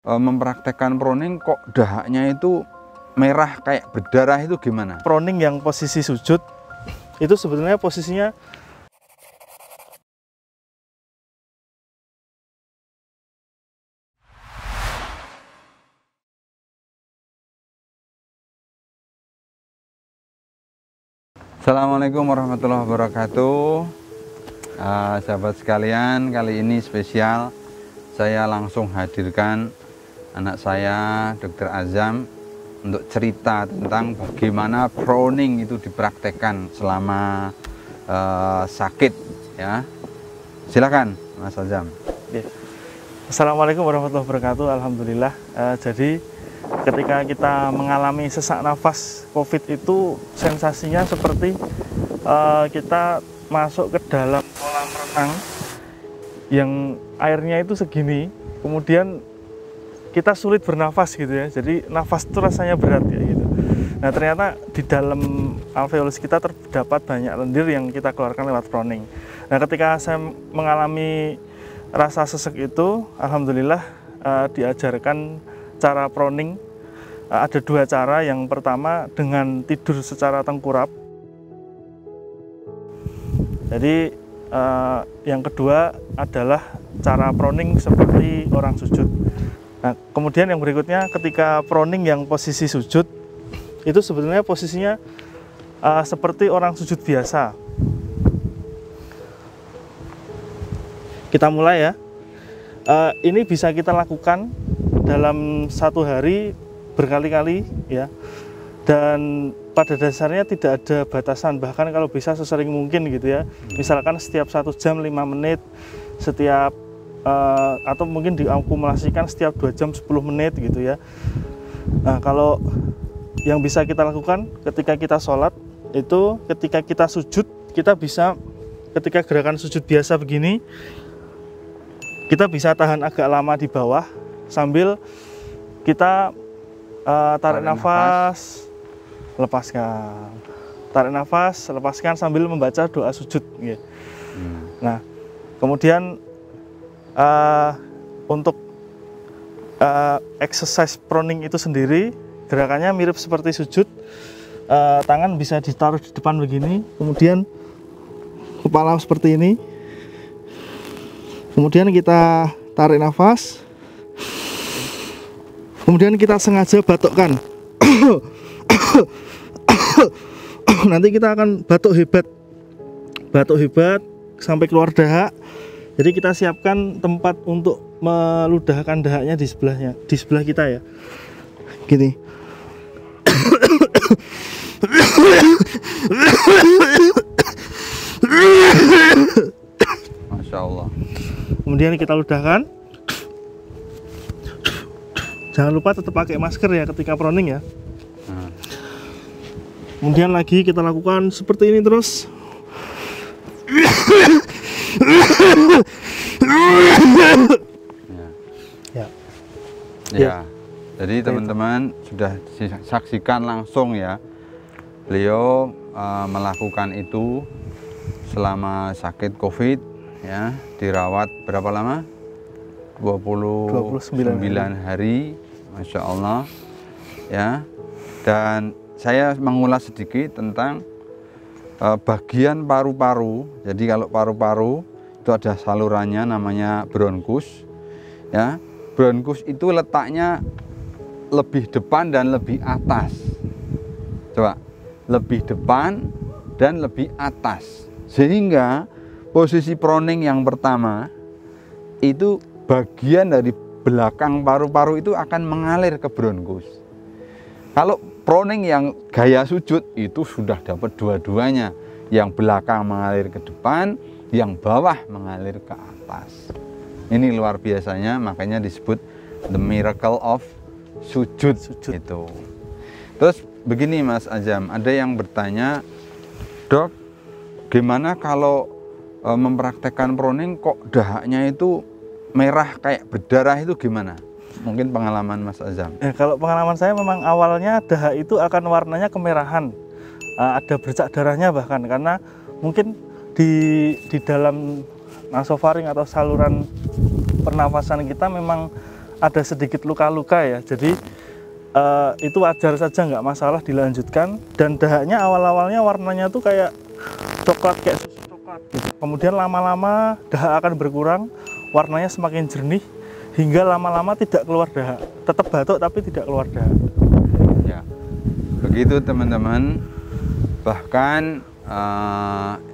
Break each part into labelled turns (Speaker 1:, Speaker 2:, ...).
Speaker 1: Mempraktekkan proning kok dahaknya itu merah kayak berdarah itu gimana?
Speaker 2: Proning yang posisi sujud itu sebetulnya posisinya
Speaker 1: Assalamualaikum warahmatullahi wabarakatuh. Sahabat sekalian, kali ini spesial saya langsung hadirkan anak saya Dr. Azam untuk cerita tentang bagaimana proning itu dipraktekkan selama sakit ya. Silakan Mas Azam.
Speaker 2: Assalamualaikum warahmatullahi wabarakatuh. Alhamdulillah. Jadi ketika kita mengalami sesak nafas COVID itu sensasinya seperti kita masuk ke dalam kolam renang yang airnya itu segini, kemudian kita sulit bernafas gitu ya. Jadi nafas itu rasanya berat ya gitu. Nah ternyata di dalam alveolus kita terdapat banyak lendir yang kita keluarkan lewat proning. Nah ketika saya mengalami rasa sesek itu, alhamdulillah diajarkan cara proning. Ada dua cara. Yang pertama dengan tidur secara tengkurap. Jadi yang kedua adalah cara proning seperti orang sujud. Nah, kemudian yang berikutnya ketika proning yang posisi sujud itu sebetulnya posisinya seperti orang sujud biasa. Kita mulai ya. Ini bisa kita lakukan dalam satu hari berkali-kali ya. Dan pada dasarnya tidak ada batasan, bahkan kalau bisa sesering mungkin gitu ya. Misalkan setiap 1 jam 5 menit, setiap atau mungkin diakumulasikan setiap 2 jam 10 menit gitu ya. Nah kalau yang bisa kita lakukan ketika kita sholat itu, ketika kita sujud, kita bisa ketika gerakan sujud biasa begini, kita bisa tahan agak lama di bawah sambil kita tarik nafas, lepaskan, tarik nafas, lepaskan sambil membaca doa sujud. Nah, kemudian untuk exercise proning itu sendiri gerakannya mirip seperti sujud. Tangan bisa ditaruh di depan begini, kemudian kepala seperti ini, kemudian kita tarik nafas, kemudian kita sengaja batukkan. Nanti kita akan batuk hebat sampai keluar dahak. Jadi kita siapkan tempat untuk meludahkan dahaknya di sebelah kita ya. Gini.
Speaker 1: Masya Allah.
Speaker 2: Kemudian kita ludahkan. Jangan lupa tetap pakai masker ya ketika proning ya. Kemudian lagi kita lakukan seperti ini terus.
Speaker 1: Ya. Jadi teman-teman sudah saksikan langsung ya. Beliau melakukan itu selama sakit COVID ya, dirawat berapa lama? 29 hari. Masya Allah ya. Dan saya mengulas sedikit tentang bagian paru-paru. Jadi kalau paru-paru itu ada salurannya namanya bronkus ya. Bronkus itu letaknya lebih depan dan lebih atas. Coba, lebih depan dan lebih atas. Sehingga posisi proning yang pertama itu bagian dari belakang paru-paru itu akan mengalir ke bronkus. Kalau proning yang gaya sujud itu sudah dapat dua-duanya. Yang belakang mengalir ke depan, yang bawah mengalir ke atas. Ini luar biasanya, makanya disebut the miracle of sujud. Itu. Terus begini Mas Azam, ada yang bertanya, Dok, gimana kalau mempraktekkan proning kok dahaknya itu merah kayak berdarah itu gimana? Mungkin pengalaman Mas Azam.
Speaker 2: Kalau pengalaman saya memang awalnya dahak itu akan warnanya kemerahan, ada bercak darahnya bahkan, karena mungkin di dalam nasofaring atau saluran pernafasan kita memang ada sedikit luka-luka ya, jadi itu wajar saja, nggak masalah dilanjutkan. Dan dahaknya awal-awalnya warnanya tuh kayak coklat, kayak susu coklat gitu. Kemudian lama-lama dahak akan berkurang, warnanya semakin jernih, hingga lama-lama tidak keluar dahak, tetap batuk tapi tidak keluar dahak.
Speaker 1: Ya, begitu teman-teman. Bahkan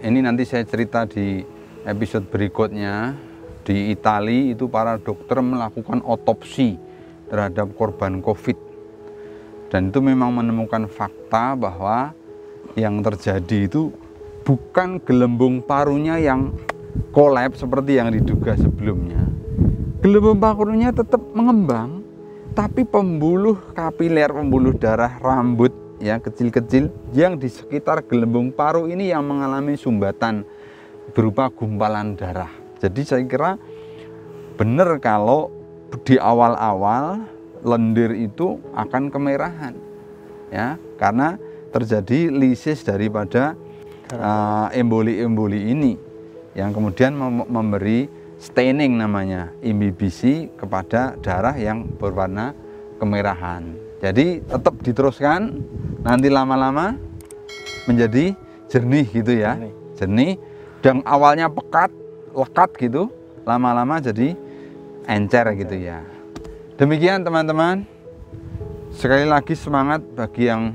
Speaker 1: ini nanti saya cerita di episode berikutnya. Di Italia itu para dokter melakukan otopsi terhadap korban COVID, dan itu memang menemukan fakta bahwa yang terjadi itu bukan gelembung parunya yang kolaps seperti yang diduga sebelumnya. Gelembung parunya tetap mengembang, tapi pembuluh kapiler, pembuluh darah rambut ya kecil-kecil yang di sekitar gelembung paru ini yang mengalami sumbatan berupa gumpalan darah. Jadi saya kira benar kalau di awal-awal lendir itu akan kemerahan, ya, karena terjadi lisis daripada emboli-emboli ini yang kemudian memberi staining, namanya imbibisi kepada darah yang berwarna kemerahan. Jadi tetap diteruskan, nanti lama-lama menjadi jernih gitu ya, jernih. Dan awalnya pekat, lekat gitu, lama-lama jadi encer gitu ya. Demikian teman-teman. Sekali lagi semangat bagi yang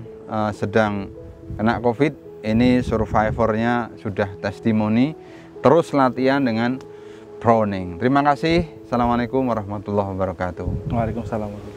Speaker 1: sedang kena COVID. Ini survivornya sudah testimoni. Terus latihan dengan Browning. Terima kasih. Assalamualaikum warahmatullahi wabarakatuh.
Speaker 2: Waalaikumsalam.